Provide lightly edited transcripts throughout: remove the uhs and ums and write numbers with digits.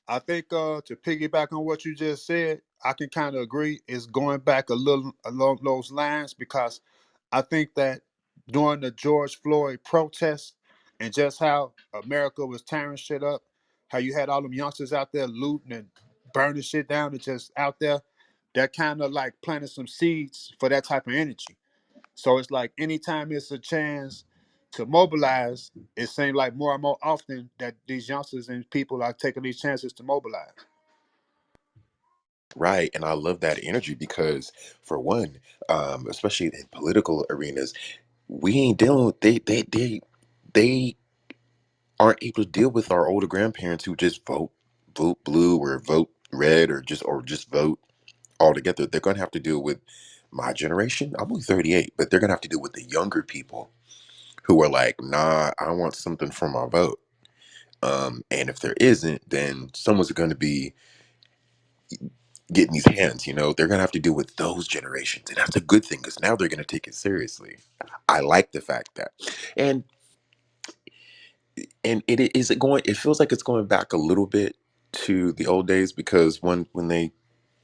I think to piggyback on what you just said, I can kind of agree. It's going back a little along those lines because I think that during the George Floyd protests and just how America was tearing shit up, how you had all them youngsters out there looting and burning shit down and just out there, that kind of like planted some seeds for that type of energy. So it's like anytime it's a chance to mobilize, it seems like more and more often that these youngsters and people are taking these chances to mobilize. Right, and I love that energy because, for one, especially in political arenas, we ain't dealing with they aren't able to deal with our older grandparents who just vote blue or vote red or just vote altogether. They're gonna have to deal with my generation. I'm only 38, but they're gonna have to deal with the younger people who are like, nah, I want something from my vote. And if there isn't, then someone's gonna be getting these hands. They're gonna have to deal with those generations, and that's a good thing because now they're gonna take it seriously. I like the fact that, and is it going. It feels like it's going back a little bit to the old days because when they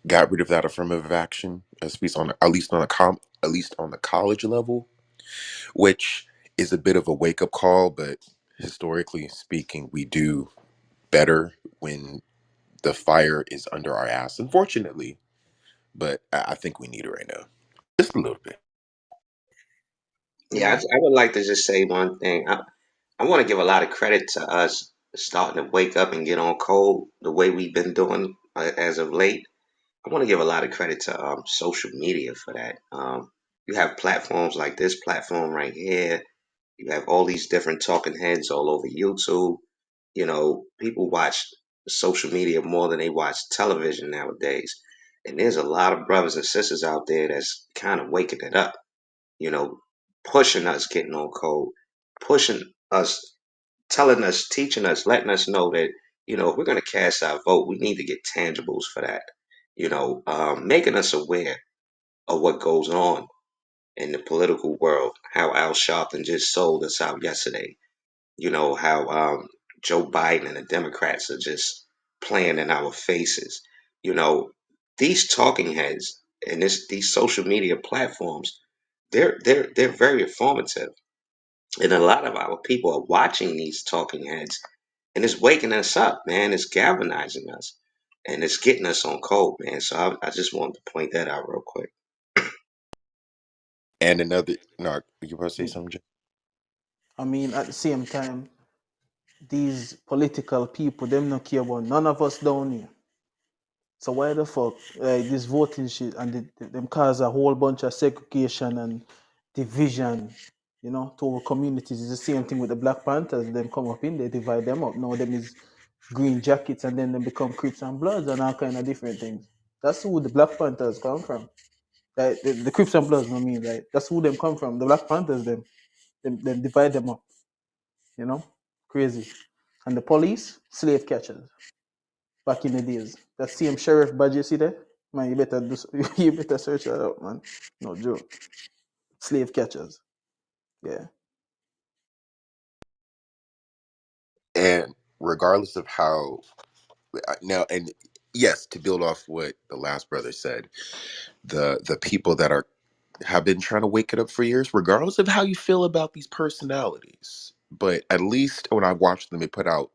got rid of that affirmative action, at least on the college level, which is a bit of a wake up call. But historically speaking, we do better when the fire is under our ass. Unfortunately, but I think we need it right now, just a little bit. Yeah, I would like to just say one thing. I want to give a lot of credit to us starting to wake up and get on code the way we've been doing as of late. I want to give a lot of credit to social media for that. You have platforms like this platform right here. You have all these different talking heads all over YouTube. People watch social media more than they watch television nowadays. And there's a lot of brothers and sisters out there that's kind of waking it up, you know, pushing us, getting on code, pushing us, telling us, teaching us, letting us know that, if we're going to cast our vote, we need to get tangibles for that. Making us aware of what goes on in the political world, how Al Sharpton just sold us out yesterday. How Joe Biden and the Democrats are just playing in our faces. You know, these talking heads and these social media platforms, they're very informative, and a lot of our people are watching these talking heads, and it's waking us up, man. It's galvanizing us, and it's getting us on code, man. So I just wanted to point that out real quick. And another, no, you want to say Yeah. something, Jay? I mean, at the same time, these political people, them not care about none of us down here. So why the fuck this voting shit and them cause a whole bunch of segregation and division, to our communities. It's the same thing with the Black Panthers. Them come up in, they divide them up. Now them is green jackets and then they become Crips and Bloods and all kind of different things. That's who the Black Panthers come from. Like, the Crips and Bloods, no mean like that's who them come from. The Black Panthers, them divide them up. You know, crazy. And the police, slave catchers back in the days. That same sheriff badge you see there, man, you better do, you better search that out, man. No joke. Slave catchers. Yeah. And regardless of how now, and yes, to build off what the last brother said, the people that are have been trying to wake it up for years, regardless of how you feel about these personalities. But at least when I watched them, they put out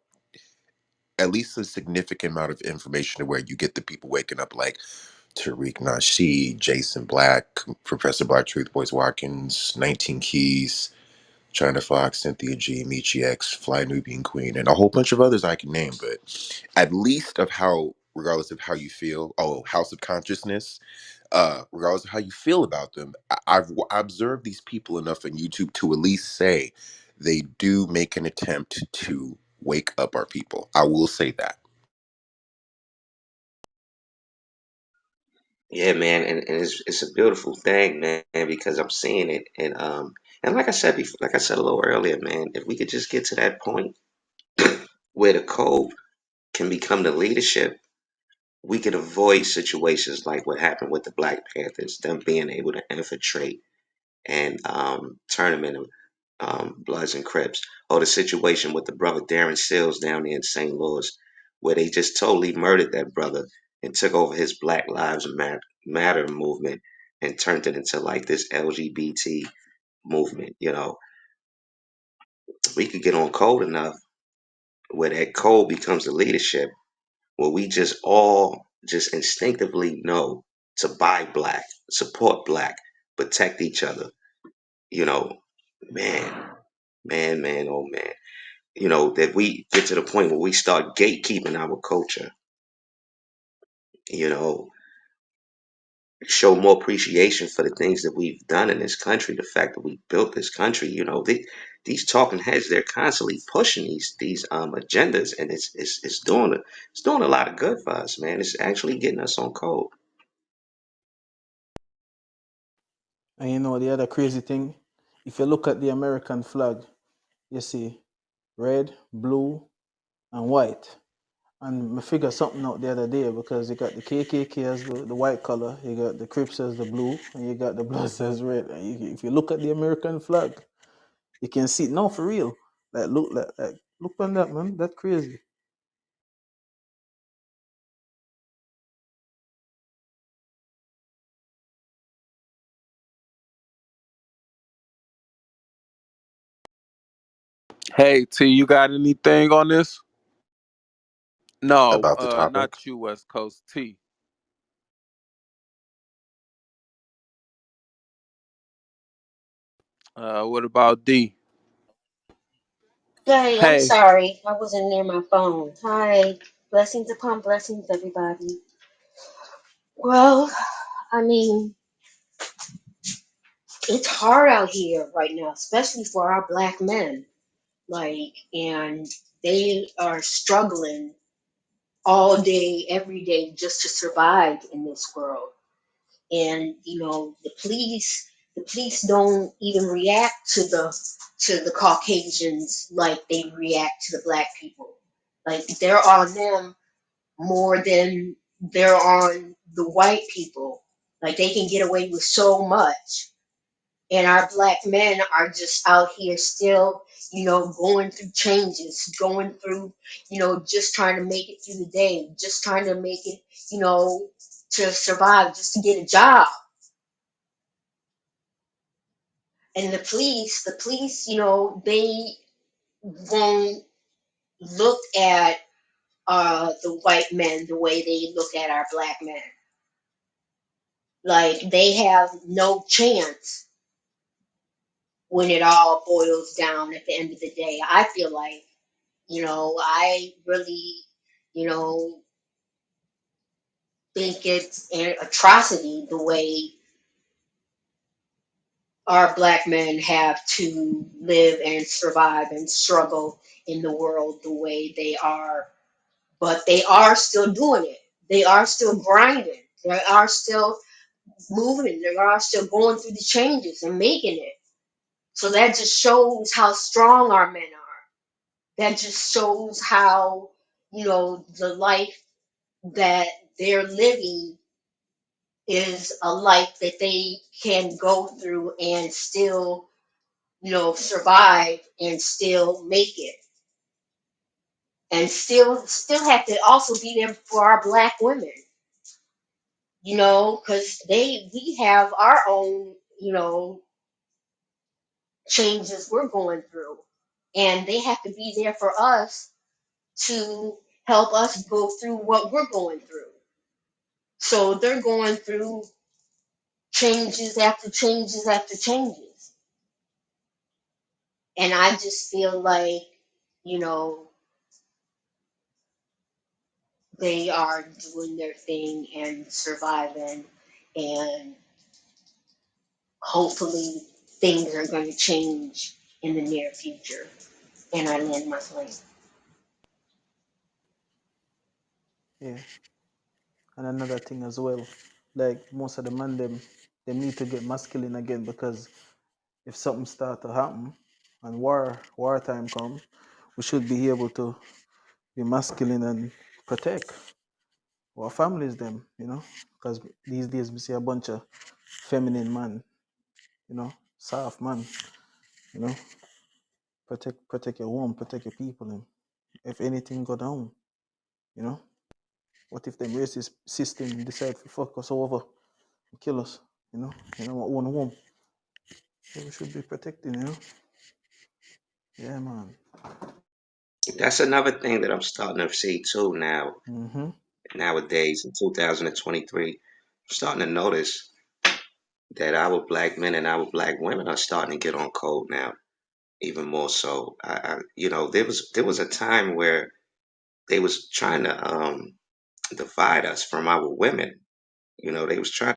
at least a significant amount of information to where you get the people waking up, like Tariq Nasheed, Jason Black, Professor Black Truth, Boys Watkins, 19 Keys, China Fox, Cynthia G, Michi X, Fly Nubian Queen, and a whole bunch of others I can name. But at least of how, regardless of how you feel, House of Consciousness, regardless of how you feel about them, I've observed these people enough on YouTube to at least say they do make an attempt to wake up our people. I will say that. Yeah, man, and it's a beautiful thing, man, because I'm seeing it, and like I said before, like I said a little earlier, man, if we could just get to that point where the code can become the leadership, we could avoid situations like what happened with the Black Panthers, them being able to infiltrate and turn them into Bloods and Crips, or the situation with the brother Darren Sills down there in St. Louis, where they just totally murdered that brother and took over his Black Lives Matter movement and turned it into like this LGBT movement. We could get on code enough where that code becomes the leadership, where we just all just instinctively know to buy black, support black, protect each other. You know, man, man, oh man. That we get to the point where we start gatekeeping our culture, you know, show more appreciation for the things that we've done in this country, the fact that we built this country. These talking heads, they're constantly pushing these agendas, and it's doing a lot of good for us, man. It's actually getting us on code. And the other crazy thing, if you look at the American flag, you see red, blue, and white. And I figured something out the other day because you got the KKK as the white color, you got the Crips as the blue, and you got the Bloods as red. And if you look at the American flag, you can see no for real. Look on that, man. That's crazy. Hey T, you got anything on this? No, about the topic. not you, West Coast T. What about D? Hey, I'm Hey, sorry. I wasn't near my phone. Hi. Blessings upon blessings, everybody. Well, I mean, it's hard out here right now, especially for our black men. And they are struggling all day, every day just to survive in this world. And, the police don't even react to the Caucasians like they react to the black people. Like they're on them more than they're on the white people. Like they can get away with so much. And our black men are just out here still, going through changes, going through, just trying to make it through the day, just trying to make it, you know, to survive, just to get a job. And the police, they won't look at the white men the way they look at our black men. Like they have no chance when it all boils down at the end of the day. I feel like, I really, you know, think it's an atrocity the way our black men have to live and survive and struggle in the world the way they are. But they are still doing it. They are still grinding. They are still moving. They are still going through the changes and making it. So that just shows how strong our men are. That just shows how, the life that they're living is a life that they can go through and still, survive and still make it. And still have to also be there for our black women, because we have our own, changes we're going through. And they have to be there for us to help us go through what we're going through. So they're going through changes after changes after changes. And I just feel like, you know, they are doing their thing and surviving. And hopefully things are going to change in the near future. And I land my plane. Yeah. And another thing as well, like most of the men them need to get masculine again because if something start to happen and war time come, we should be able to be masculine and protect our families them, because these days we see a bunch of feminine man, soft man, you know, protect your home, protect your people, and if anything go down, You know, what if them racist system decide to fuck us over and kill us? You know, our own home. So we should be protecting. You know, yeah, man. That's another thing that I'm starting to see too now nowadays in 2023. I'm starting to notice that our black men and our black women are starting to get on code now, even more so. There was a time where they was trying to divide us from our women. They was trying